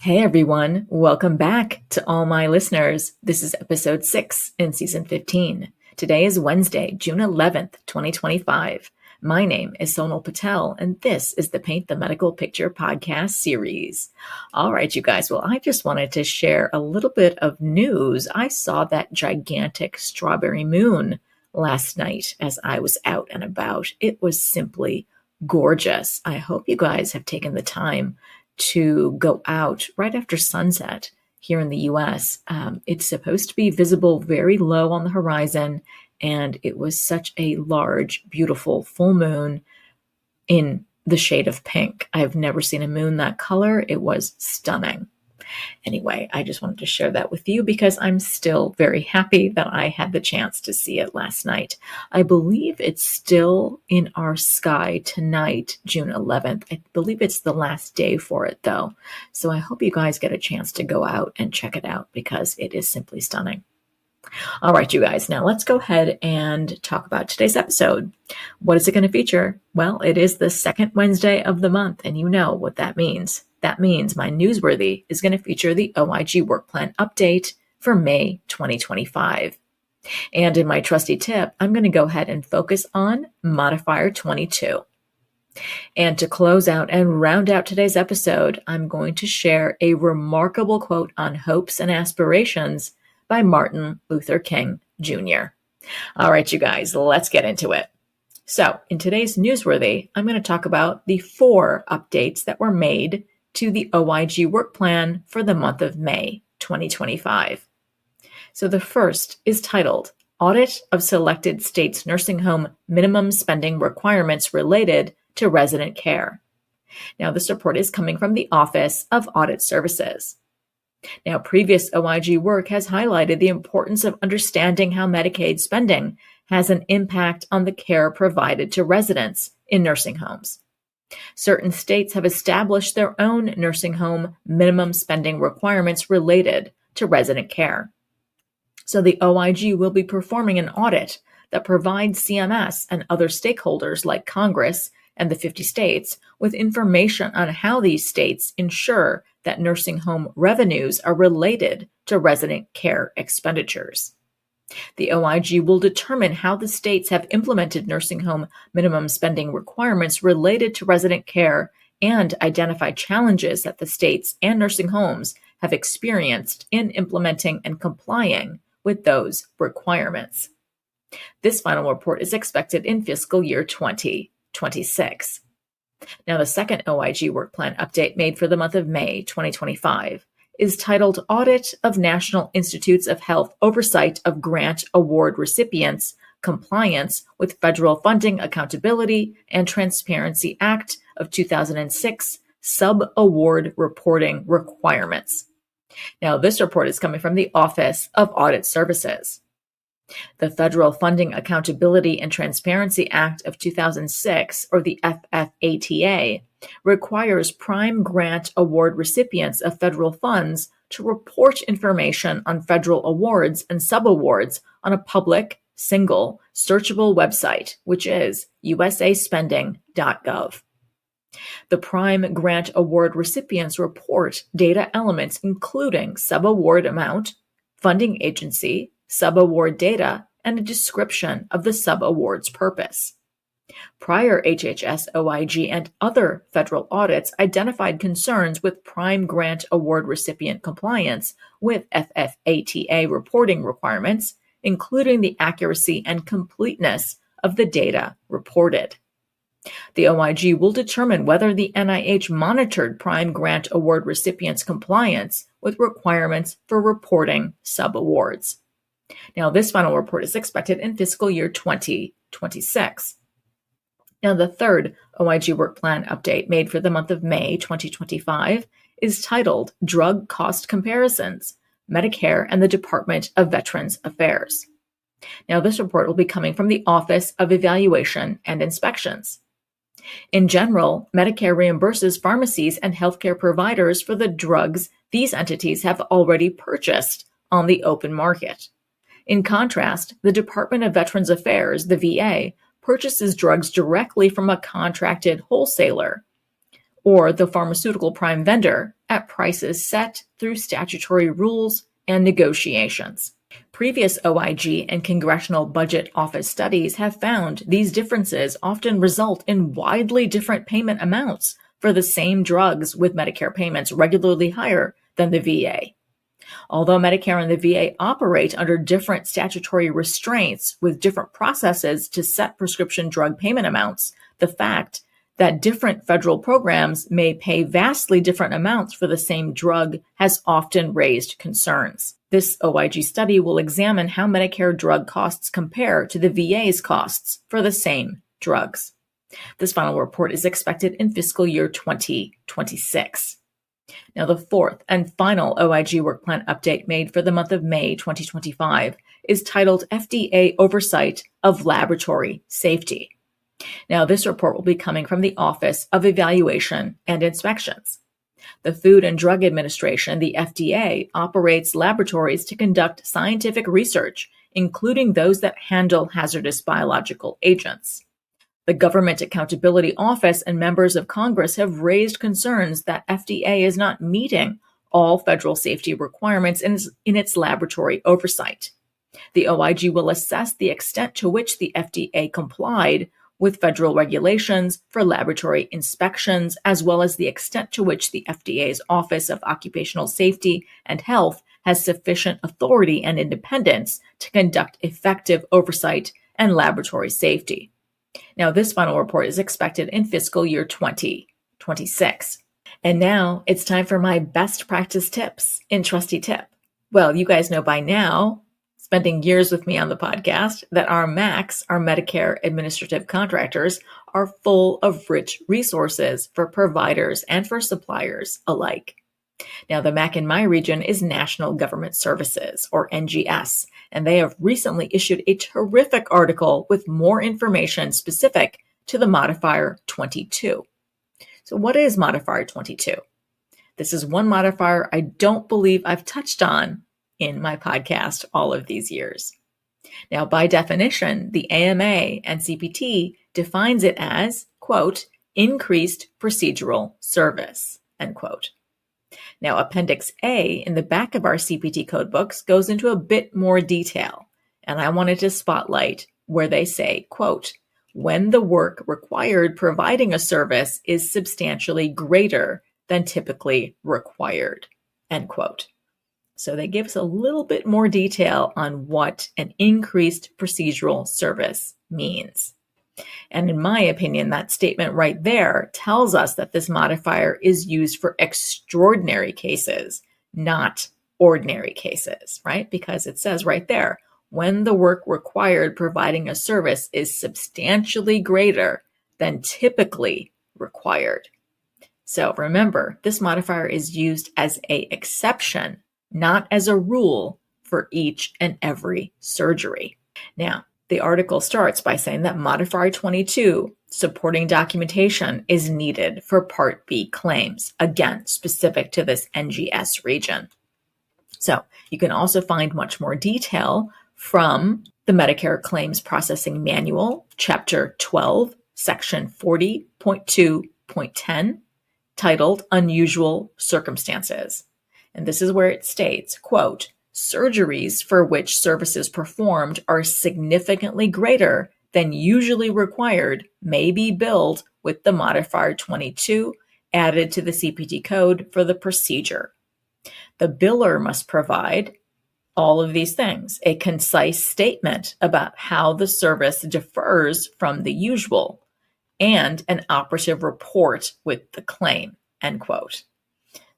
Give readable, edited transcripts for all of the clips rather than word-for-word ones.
Hey everyone, welcome back to all my listeners. This is episode 6 in season 15. Today is Wednesday, June 11th, 2025. My name is Sonal Patel, and this is the Paint the Medical Picture podcast series. All right, you guys. Well, I just wanted to share a little bit of news. I saw that gigantic strawberry moon last night as I was out and about. It was simply gorgeous. I hope you guys have taken the time to go out right after sunset here in the US. It's supposed to be visible very low on the horizon, and it was such a large, beautiful full moon in the shade of pink. I've never seen a moon that color. It was stunning. Anyway, I just wanted to share that with you because I'm still very happy that I had the chance to see it last night. I believe it's still in our sky tonight, June 11th. I believe it's the last day for it, though. So I hope you guys get a chance to go out and check it out because it is simply stunning. All right, you guys, now let's go ahead and talk about today's episode. What is it going to feature? Well, it is the second Wednesday of the month, and you know what that means. That means my Newsworthy is going to feature the OIG Work Plan update for May 2025. And in my Trusty tip, I'm going to go ahead and focus on Modifier 22. And to close out and round out today's episode, I'm going to share a remarkable quote on hopes and aspirations by Martin Luther King Jr. All right, you guys, let's get into it. So in today's Newsworthy, I'm going to talk about the 4 updates that were made to the OIG Work Plan for the month of May 2025. So the first is titled Audit of Selected States Nursing Home Minimum Spending Requirements Related to Resident Care. Now, this report is coming from the Office of Audit Services. Now, previous OIG work has highlighted the importance of understanding how Medicaid spending has an impact on the care provided to residents in nursing homes. Certain states have established their own nursing home minimum spending requirements related to resident care. So the OIG will be performing an audit that provides CMS and other stakeholders like Congress and the 50 states with information on how these states ensure that nursing home revenues are related to resident care expenditures. The OIG will determine how the states have implemented nursing home minimum spending requirements related to resident care and identify challenges that the states and nursing homes have experienced in implementing and complying with those requirements. This final report is expected in fiscal year 2026. Now, the second OIG Work Plan update made for the month of May 2025 is titled Audit of National Institutes of Health Oversight of Grant Award Recipients Compliance with Federal Funding Accountability and Transparency Act of 2006 Sub-Award Reporting Requirements. Now, this report is coming from the Office of Audit Services. The Federal Funding Accountability and Transparency Act of 2006, or the FFATA, requires prime grant award recipients of federal funds to report information on federal awards and subawards on a public, single, searchable website, which is usaspending.gov. The prime grant award recipients report data elements including subaward amount, funding agency, subaward data, and a description of the subaward's purpose. Prior HHS, OIG, and other federal audits identified concerns with prime grant award recipient compliance with FFATA reporting requirements, including the accuracy and completeness of the data reported. The OIG will determine whether the NIH monitored prime grant award recipients' compliance with requirements for reporting subawards. Now, this final report is expected in fiscal year 2026. Now, the third OIG Work Plan update made for the month of May 2025 is titled Drug Cost Comparisons, Medicare and the Department of Veterans Affairs. Now, this report will be coming from the Office of Evaluation and Inspections. In general, Medicare reimburses pharmacies and healthcare providers for the drugs these entities have already purchased on the open market. In contrast, the Department of Veterans Affairs, the VA, purchases drugs directly from a contracted wholesaler or the pharmaceutical prime vendor at prices set through statutory rules and negotiations. Previous OIG and Congressional Budget Office studies have found these differences often result in widely different payment amounts for the same drugs, with Medicare payments regularly higher than the VA. Although Medicare and the VA operate under different statutory restraints with different processes to set prescription drug payment amounts, the fact that different federal programs may pay vastly different amounts for the same drug has often raised concerns. This OIG study will examine how Medicare drug costs compare to the VA's costs for the same drugs. This final report is expected in fiscal year 2026. Now, the fourth and final OIG Work Plan update made for the month of May 2025 is titled FDA Oversight of Laboratory Safety. Now, this report will be coming from the Office of Evaluation and Inspections. The Food and Drug Administration, the FDA, operates laboratories to conduct scientific research, including those that handle hazardous biological agents. The Government Accountability Office and members of Congress have raised concerns that FDA is not meeting all federal safety requirements in its laboratory oversight. The OIG will assess the extent to which the FDA complied with federal regulations for laboratory inspections, as well as the extent to which the FDA's Office of Occupational Safety and Health has sufficient authority and independence to conduct effective oversight and laboratory safety. Now, this final report is expected in fiscal year 2026. And now it's time for my best practice tips in Trusty Tip. Well, you guys know by now, spending years with me on the podcast, that our MACs, our Medicare Administrative Contractors, are full of rich resources for providers and for suppliers alike. Now, the MAC in my region is National Government Services, or NGS, and they have recently issued a terrific article with more information specific to the Modifier 22. So what is Modifier 22? This is one modifier I don't believe I've touched on in my podcast all of these years. Now, by definition, the AMA and CPT defines it as, quote, increased procedural service, end quote. Now, Appendix A in the back of our CPT codebooks goes into a bit more detail, and I wanted to spotlight where they say, quote, when the work required providing a service is substantially greater than typically required, end quote. So they give us a little bit more detail on what an increased procedural service means. And in my opinion, that statement right there tells us that this modifier is used for extraordinary cases, not ordinary cases, right? Because it says right there, when the work required providing a service is substantially greater than typically required. So remember, this modifier is used as an exception, not as a rule for each and every surgery. Now, the article starts by saying that Modifier 22 supporting documentation is needed for Part B claims, again, specific to this NGS region. So you can also find much more detail from the Medicare Claims Processing Manual, Chapter 12, Section 40.2.10, titled Unusual Circumstances. And this is where it states, quote, surgeries for which services performed are significantly greater than usually required may be billed with the Modifier 22 added to the CPT code for the procedure. The biller must provide all of these things, a concise statement about how the service differs from the usual, and an operative report with the claim, end quote.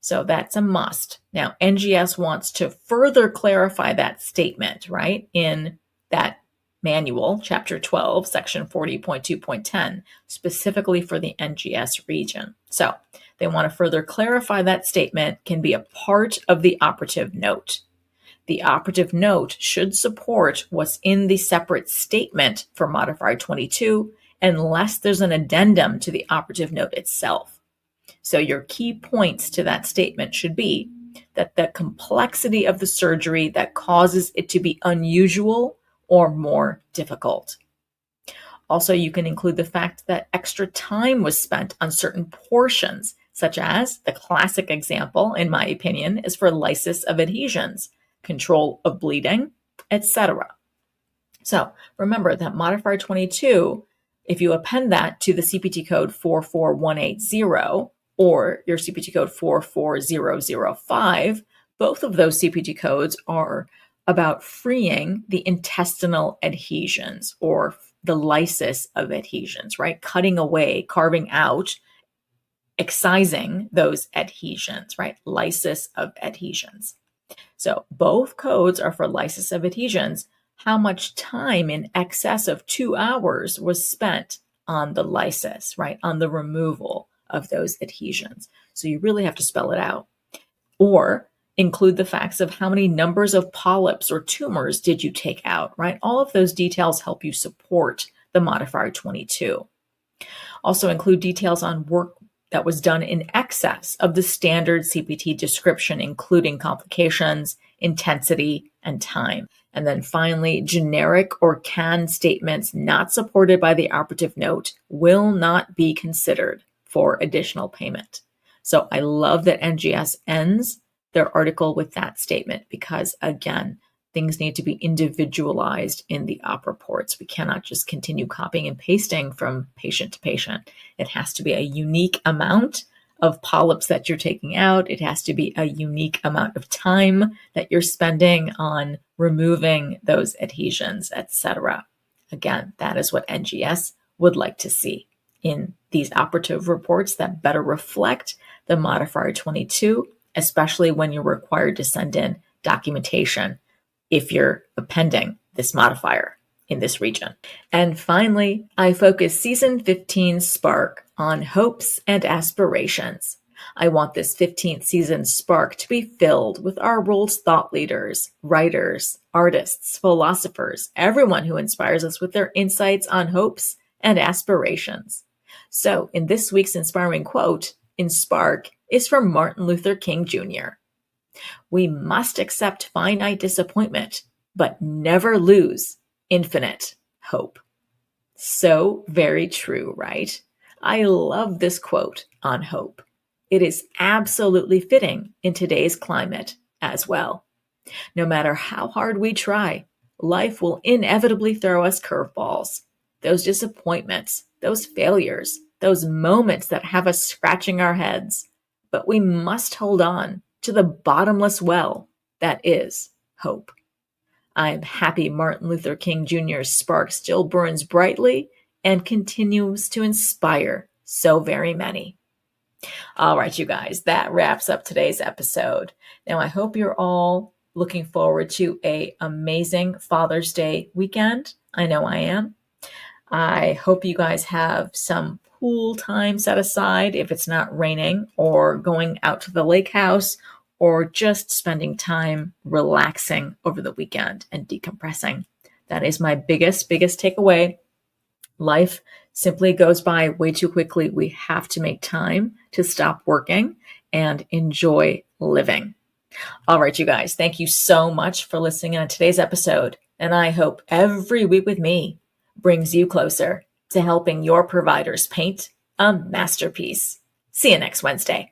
So that's a must. Now, NGS wants to further clarify that statement, right, in that manual, Chapter 12, Section 40.2.10, specifically for the NGS region. So they want to further clarify that statement can be a part of the operative note. The operative note should support what's in the separate statement for Modifier 22, unless there's an addendum to the operative note itself. So your key points to that statement should be that the complexity of the surgery that causes it to be unusual or more difficult. Also, you can include the fact that extra time was spent on certain portions such as the classic example, in my opinion, is for lysis of adhesions, control of bleeding, etc. So remember that modifier 22, if you append that to the CPT code 44180 or your CPT code 44005, both of those CPT codes are about freeing the intestinal adhesions or the lysis of adhesions, right? Cutting away, carving out, excising those adhesions, right? Lysis of adhesions. So both codes are for lysis of adhesions. How much time in excess of 2 hours was spent on the lysis, right? On the removal of those adhesions. So you really have to spell it out. Or include the facts of how many numbers of polyps or tumors did you take out, right? All of those details help you support the modifier 22. Also include details on work that was done in excess of the standard CPT description, including complications, intensity, and time. And then finally, generic or canned statements not supported by the operative note will not be considered for additional payment. So I love that NGS ends their article with that statement because, again, things need to be individualized in the op reports. We cannot just continue copying and pasting from patient to patient. It has to be a unique amount of polyps that you're taking out. It has to be a unique amount of time that you're spending on removing those adhesions, etc. Again, that is what NGS would like to see in these operative reports that better reflect the modifier 22, especially when you're required to send in documentation if you're appending this modifier in this region. And finally, I focus season 15 Spark on hopes and aspirations. I want this 15th season Spark to be filled with our world's thought leaders, writers, artists, philosophers, everyone who inspires us with their insights on hopes and aspirations. So in this week's inspiring quote in Spark is from Martin Luther King Jr. We must accept finite disappointment, but never lose infinite hope. So very true, right? I love this quote on hope. It is absolutely fitting in today's climate as well. No matter how hard we try, life will inevitably throw us curveballs. Those disappointments, those failures, those moments that have us scratching our heads. But we must hold on to the bottomless well that is hope. I'm happy Martin Luther King Jr.'s spark still burns brightly and continues to inspire so very many. All right, you guys, that wraps up today's episode. Now, I hope you're all looking forward to an amazing Father's Day weekend. I know I am. I hope you guys have some pool time set aside if it's not raining, or going out to the lake house, or just spending time relaxing over the weekend and decompressing. That is my biggest takeaway. Life simply goes by way too quickly. We have to make time to stop working and enjoy living. All right, you guys, thank you so much for listening on today's episode. And I hope every week with me brings you closer to helping your providers paint a masterpiece. See you next Wednesday.